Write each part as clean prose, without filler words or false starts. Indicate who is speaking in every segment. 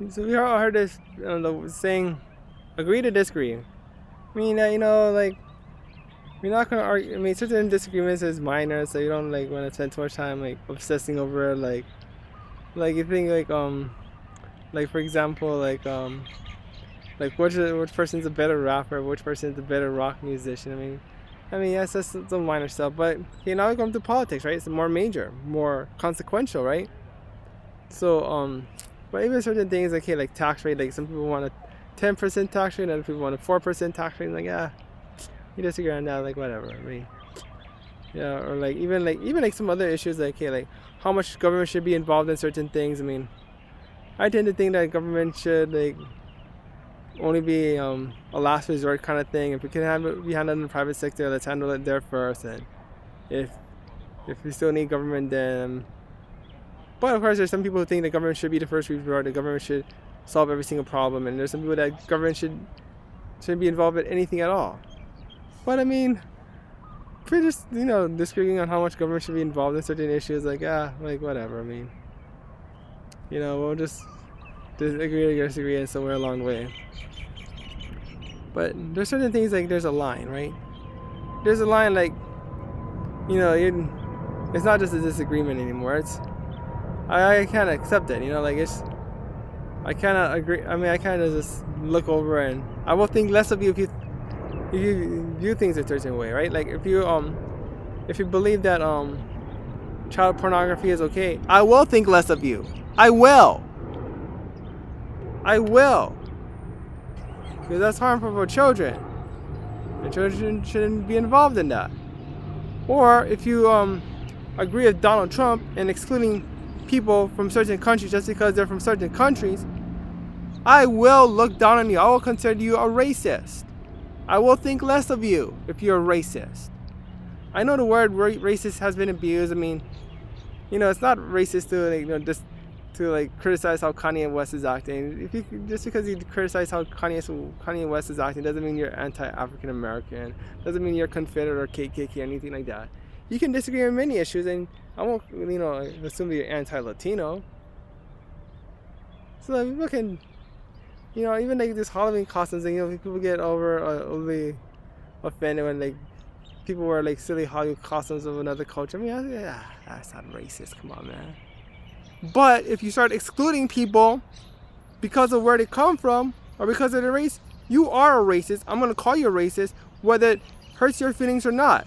Speaker 1: So we all heard this the saying, agree to disagree. I mean, like we're not gonna argue. I mean, certain disagreements is minor, so you don't like want to spend too much time like obsessing over it. Like you think like for example, like which person's a better rapper, which person's a better rock musician. I mean, yes, that's some minor stuff, but okay, now we come to politics, right? It's more major, more consequential, right? So but even certain things like, okay, like tax rate, like some people want a 10% tax rate, other people want a 4% tax rate. Like, you disagree on that, like whatever. I mean, yeah, or like even some other issues, like, okay, like how much government should be involved in certain things. I mean, I tend to think that government should like only be a last resort kind of thing. If we can be handled in the private sector, let's handle it there first. And if if we still need government, then. But of course, there's some people who think the government should be the first resort. The government should solve every single problem, and there's some people that government shouldn't be involved in anything at all. But I mean, if we're just disagreeing on how much government should be involved in certain issues, like like whatever. I mean, we'll just agree to disagree and somewhere along the way. But there's certain things like there's a line, right? There's a line like it's not just a disagreement anymore. I can't accept it. Like I cannot agree. I mean, I kind of just look over and I will think less of you if you view things a certain way, right? Like if you believe that child pornography is okay, I will think less of you. I will. Because that's harmful for children. And children shouldn't be involved in that. Or if you agree with Donald Trump and excluding people from certain countries just because they're from certain countries, I will look down on you. I will consider you a racist. I will think less of you if you're a racist. I know the word racist has been abused. I mean, it's not racist to just to criticize how Kanye West is acting. Just because you criticize how Kanye West is acting doesn't mean you're anti-African American. Doesn't mean you're Confederate or KKK or anything like that. You can disagree on many issues, and I won't assume you're anti-Latino. So people can, even like this Halloween costumes, and people get overly offended when people wear silly Halloween costumes of another culture. I mean, that's not racist. Come on, man. But if you start excluding people because of where they come from or because of their race, you are a racist. I'm gonna call you a racist, whether it hurts your feelings or not.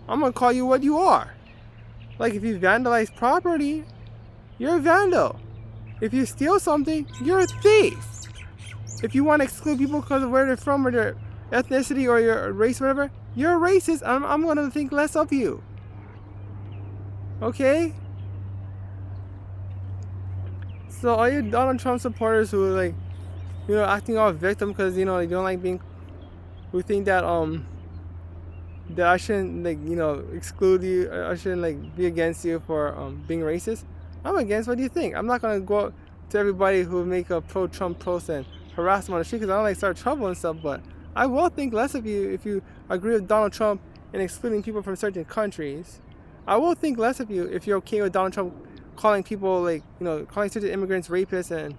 Speaker 1: I'm gonna call you what you are. Like if you vandalize property, you're a vandal. If you steal something, you're a thief. If you want to exclude people because of where they're from or their ethnicity or your race, or whatever, you're a racist. I'm gonna think less of you. Okay? So all you Donald Trump supporters who are acting all victim because they don't like being, who think that that I shouldn't exclude you, I shouldn't be against you for being racist. I'm against. What do you think? I'm not gonna go up to everybody who make a pro-Trump post and harass them on the street because I don't start trouble and stuff. But I will think less of you if you agree with Donald Trump and excluding people from certain countries. I will think less of you if you're okay with Donald Trump calling people calling certain immigrants rapists and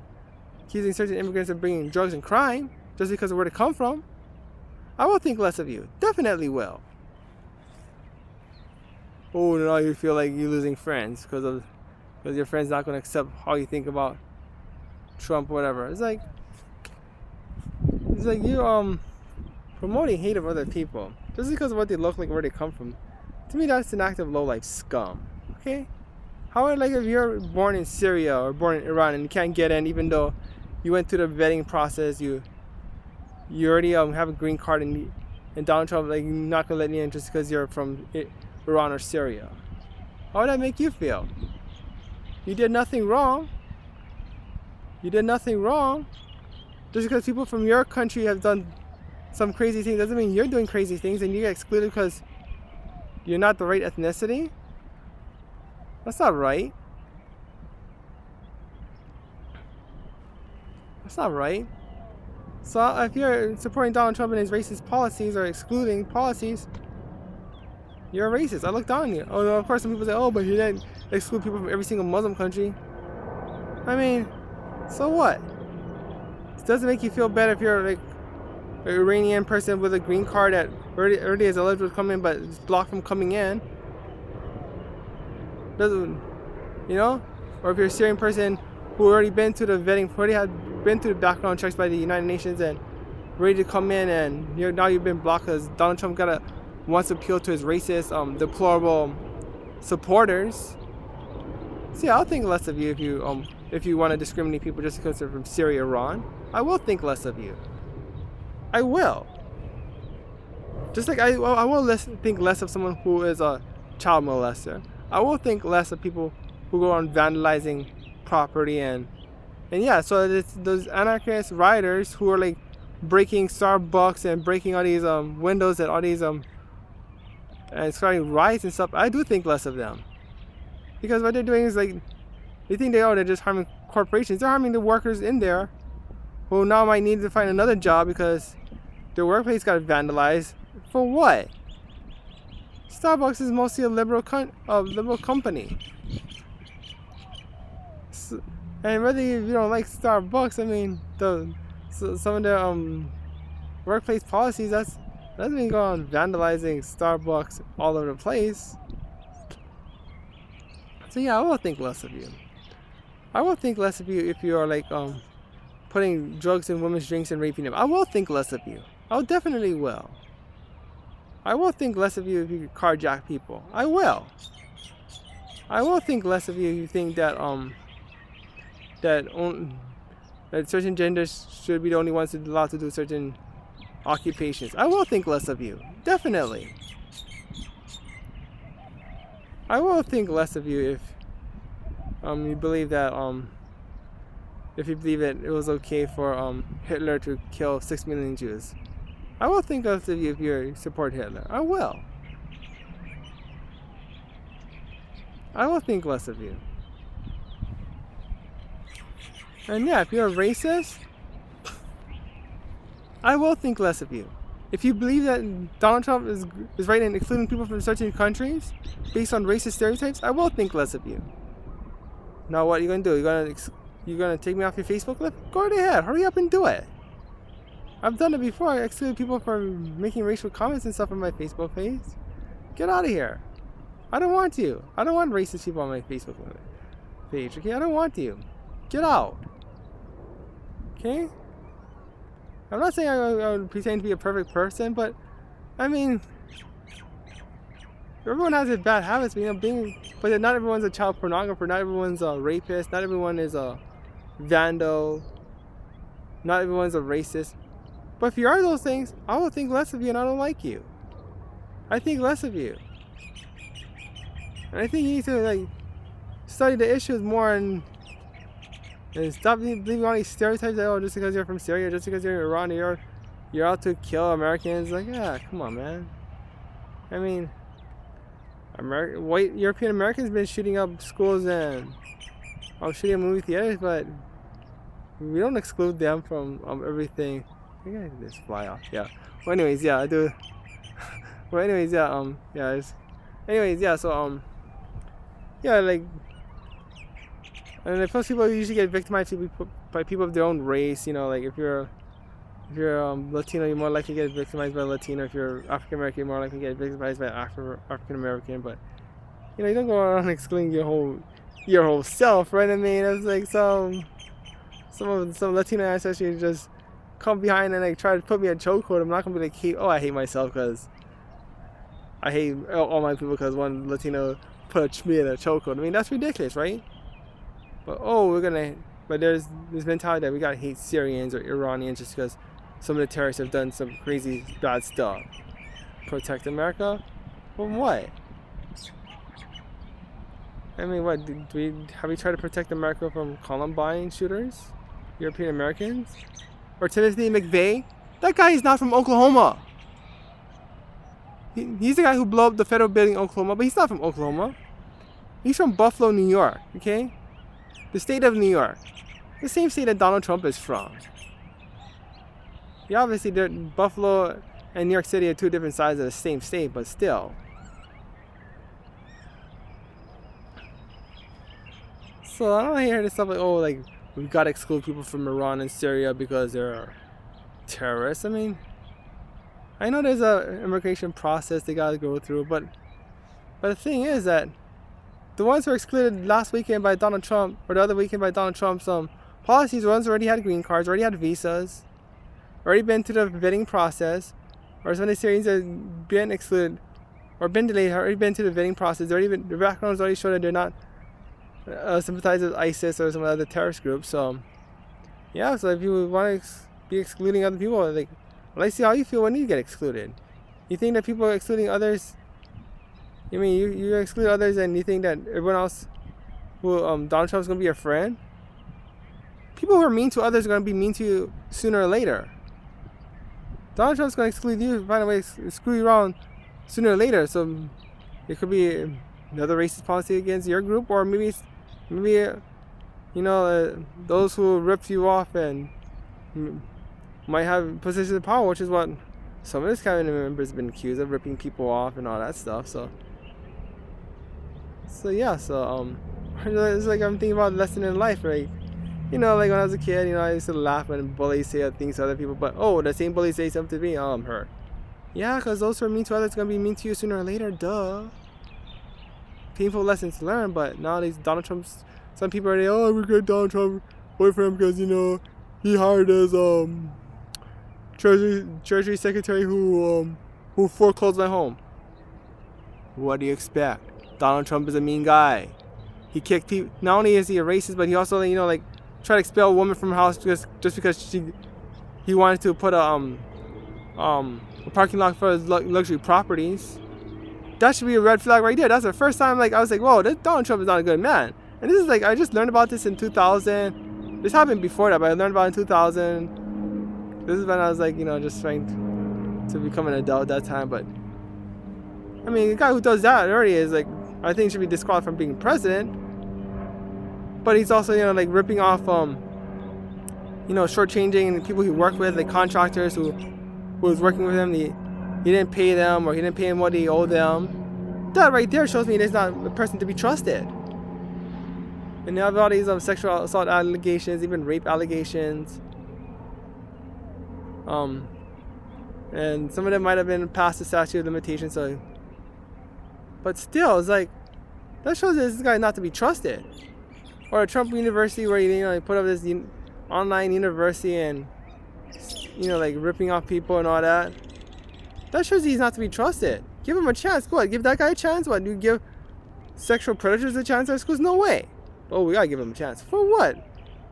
Speaker 1: accusing certain immigrants of bringing drugs and crime just because of where they come from. I will think less of you. Definitely will. Oh, now you feel like you're losing friends because your friend's not going to accept how you think about Trump or whatever. It's like you promoting hate of other people just because of what they look like, where they come from. To me, that's an act of low-life scum. Okay? How if you're born in Syria or born in Iran and you can't get in even though you went through the vetting process, you already have a green card and Donald Trump not gonna let you in just because you're from Iran or Syria. How would that make you feel? You did nothing wrong. Just because people from your country have done some crazy things doesn't mean you're doing crazy things and you get excluded because you're not the right ethnicity. That's not right. So if you're supporting Donald Trump and his racist policies or excluding policies, you're a racist. I look down on you. Oh, no, of course some people say, oh, but he didn't exclude people from every single Muslim country. I mean, So what? It doesn't make you feel better if you're like an Iranian person with a green card that already is eligible to come in, but is blocked from coming in. Doesn't, you know? Or if you're a Syrian person who already been to the vetting, already had been through the background checks by the United Nations and ready to come in, and now you've been blocked because Donald Trump wants to appeal to his racist, deplorable supporters. See, I'll think less of you if you want to discriminate people just because they're from Syria, Iran. I will think less of you. I will. Just like I will think less of someone who is a child molester. I will think less of people who go on vandalizing property and yeah. So it's those anarchist rioters who are like breaking Starbucks and breaking all these windows at all these and starting riots and stuff. I do think less of them because what they're doing is like they think they're just harming corporations. They're harming the workers in there who now might need to find another job because their workplace got vandalized. For what? Starbucks is mostly a liberal company. So, and whether you don't like Starbucks, I mean, some of the workplace policies that's been going on vandalizing Starbucks all over the place. So yeah, I will think less of you. I will think less of you if you are like putting drugs in women's drinks and raping them. I will think less of you. I definitely will. I will think less of you if you carjack people. I will. I will think less of you if you think that that certain genders should be the only ones allowed to do certain occupations. I will think less of you. Definitely. I will think less of you if you believe that if you believe that it was okay for Hitler to kill 6 million Jews. I will think less of you if you support Hitler. I will. I will think less of you. And yeah, if you're a racist, I will think less of you. If you believe that Donald Trump is right in excluding people from certain countries based on racist stereotypes, I will think less of you. Now what are you gonna do? You're gonna take me off your Facebook list? Go right ahead. Hurry up and do it. I've done it before. I excluded people from making racial comments and stuff on my Facebook page. Get out of here. I don't want you. I don't want racist people on my Facebook page. Okay, I don't want you. Get out. Okay? I'm not saying I would pretend to be a perfect person, but I mean, everyone has their bad habits. But not everyone's a child pornographer. Not everyone's a rapist. Not everyone is a vandal. Not everyone's a racist. But if you are those things, I will think less of you and I don't like you. I think less of you. And I think you need to like study the issues more and stop believing all these stereotypes that just because you're from Syria, just because you're in Iran, you're out to kill Americans. Like, yeah, come on, man. I mean, white European Americans been shooting up schools and shooting up movie theaters, but we don't exclude them from everything. I gotta just fly off. Yeah. Well, anyways, yeah, I do. Well, anyways, yeah, yeah. Anyways, yeah. So, yeah, like, and the first people usually get victimized by people of their own race. You know, like if you're Latino, you're more likely to get victimized by Latino. If you're African American, you're more likely to get victimized by African American. But you know, you don't go around excluding your whole self, right? I mean, it's like some Latino ancestors just come behind and like try to put me in a chokehold. I'm not gonna be like, I hate myself because I hate all my people because one Latino put me in a chokehold. I mean, that's ridiculous, right? But there's this mentality that we gotta hate Syrians or Iranians just because some of the terrorists have done some crazy bad stuff. Protect America? From what? I mean, what have we tried to protect America from Columbine shooters, European Americans, or Timothy McVeigh? That guy is not from Oklahoma. He's the guy who blew up the federal building in Oklahoma, but he's not from Oklahoma. He's from Buffalo, New York. Okay, the state of New York, the same state that Donald Trump is from. Yeah, obviously, Buffalo and New York City are two different sides of the same state, but still. So I don't hear this stuff like, we gotta exclude people from Iran and Syria because they're terrorists. I mean, I know there's a immigration process they gotta go through, but the thing is that the ones who were excluded last weekend by Donald Trump, or the other weekend by Donald Trump's policies, the ones who already had green cards, already had visas, already been through the vetting process, or some of the Syrians have been excluded or been delayed, already been through the vetting process, already been, their backgrounds already show that they're not sympathize with ISIS or some other terrorist group. So yeah, so if you want to be excluding other people, like, let's see how you feel when you get excluded. You think that people are excluding others? You mean you exclude others and you think that everyone else who Donald Trump's gonna be your friend? People who are mean to others are gonna be mean to you sooner or later. Donald Trump's gonna exclude you, find a way to screw you around sooner or later. So it could be another racist policy against your group, or maybe those who ripped you off and might have positions of power, which is what some of this cabinet members have been accused of, ripping people off and all that stuff. So it's like I'm thinking about a lesson in life, right? Like when I was a kid, I used to laugh when bullies say things to other people, but the same bullies say something to me, I'm hurt. Yeah, because those who are mean to others are going to be mean to you sooner or later, duh. Painful lessons learned, but nowadays Donald Trump's, some people are like, I regret Donald Trump boyfriend because, he hired his Treasury Secretary who foreclosed my home. What do you expect? Donald Trump is a mean guy. He kicked people. Not only is he a racist, but he also tried to expel a woman from her house just because he wanted to put a parking lot for his luxury properties. That should be a red flag right there. That's the first time I was like, whoa, Donald Trump is not a good man. And this is I just learned about this in 2000. This happened before that, but I learned about it in 2000. This is when I was just trying to become an adult at that time. But I mean, the guy who does that already is I think should be disqualified from being president. But he's also ripping off shortchanging people he worked with, like contractors who was working with him. He didn't pay them, or he didn't pay them what he owed them. That right there shows me he's not a person to be trusted. And now all these sexual assault allegations, even rape allegations. And some of them might have been past the statute of limitations. So, but still, it's that shows this guy not to be trusted. Or a Trump University where he put up this online university and ripping off people and all that. That shows he's not to be trusted. Give him a chance. What? Give that guy a chance? What? You give sexual predators a chance at schools? No way. Oh, we gotta give him a chance. For what?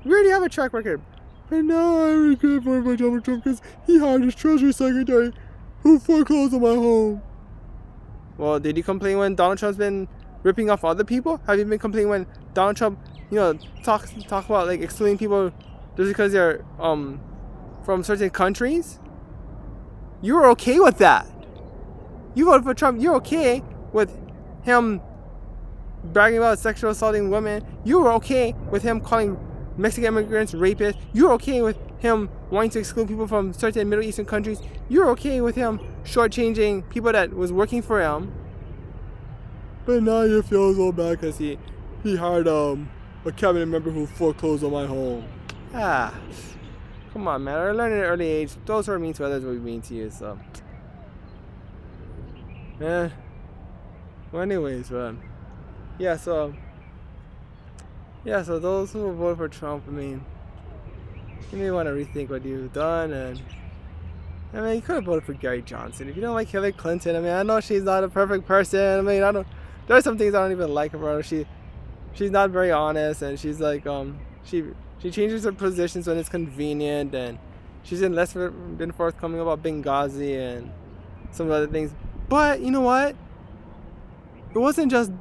Speaker 1: We already have a track record. But now I regret voting for Donald Trump because he hired his Treasury Secretary who foreclosed on my home. Well, did you complain when Donald Trump's been ripping off other people? Have you been complaining when Donald Trump, talk about excluding people just because they're from certain countries? You were okay with that. You voted for Trump. You're okay with him bragging about sexual assaulting women. You were okay with him calling Mexican immigrants rapists. You're okay with him wanting to exclude people from certain Middle Eastern countries. You're okay with him shortchanging people that was working for him. But now you feel so bad because he hired a cabinet member who foreclosed on my home. Come on, man. I learned at an early age. Those who are mean to others will be mean to you. So, well, anyways, so those who vote for Trump, I mean, you may want to rethink what you've done, and I mean, you could have voted for Gary Johnson. If you don't like Hillary Clinton, I mean, I know she's not a perfect person. I mean, there are some things I don't even like about her. She's not very honest, and she's she changes her positions when it's convenient, and she's been forthcoming about Benghazi and some other things. But you know what? It wasn't just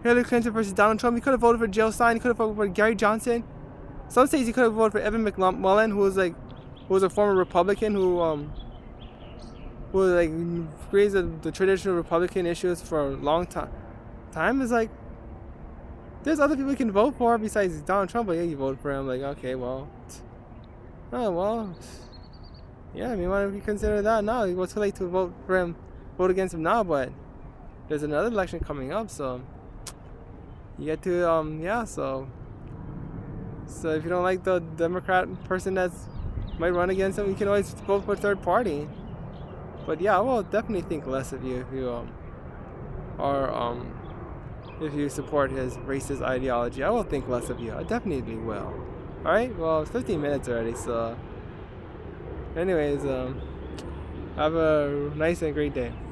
Speaker 1: Hillary Clinton versus Donald Trump. You could have voted for Jill Stein. You could have voted for Gary Johnson. Some states you could have voted for Evan McMullen, who was a former Republican who raised the traditional Republican issues for a long time. Is there's other people you can vote for besides Donald Trump, but yeah, you voted for him. Okay, well, yeah, I mean, why don't we consider that now? It was too late to vote against him now, but there's another election coming up, so you get to, so So if you don't like the Democrat person that's might run against him, you can always vote for a third party. But yeah, I will definitely think less of you if you are if you support his racist ideology. I will think less of you. I definitely will. All right. Well, it's 15 minutes already. So, anyways, have a nice and great day.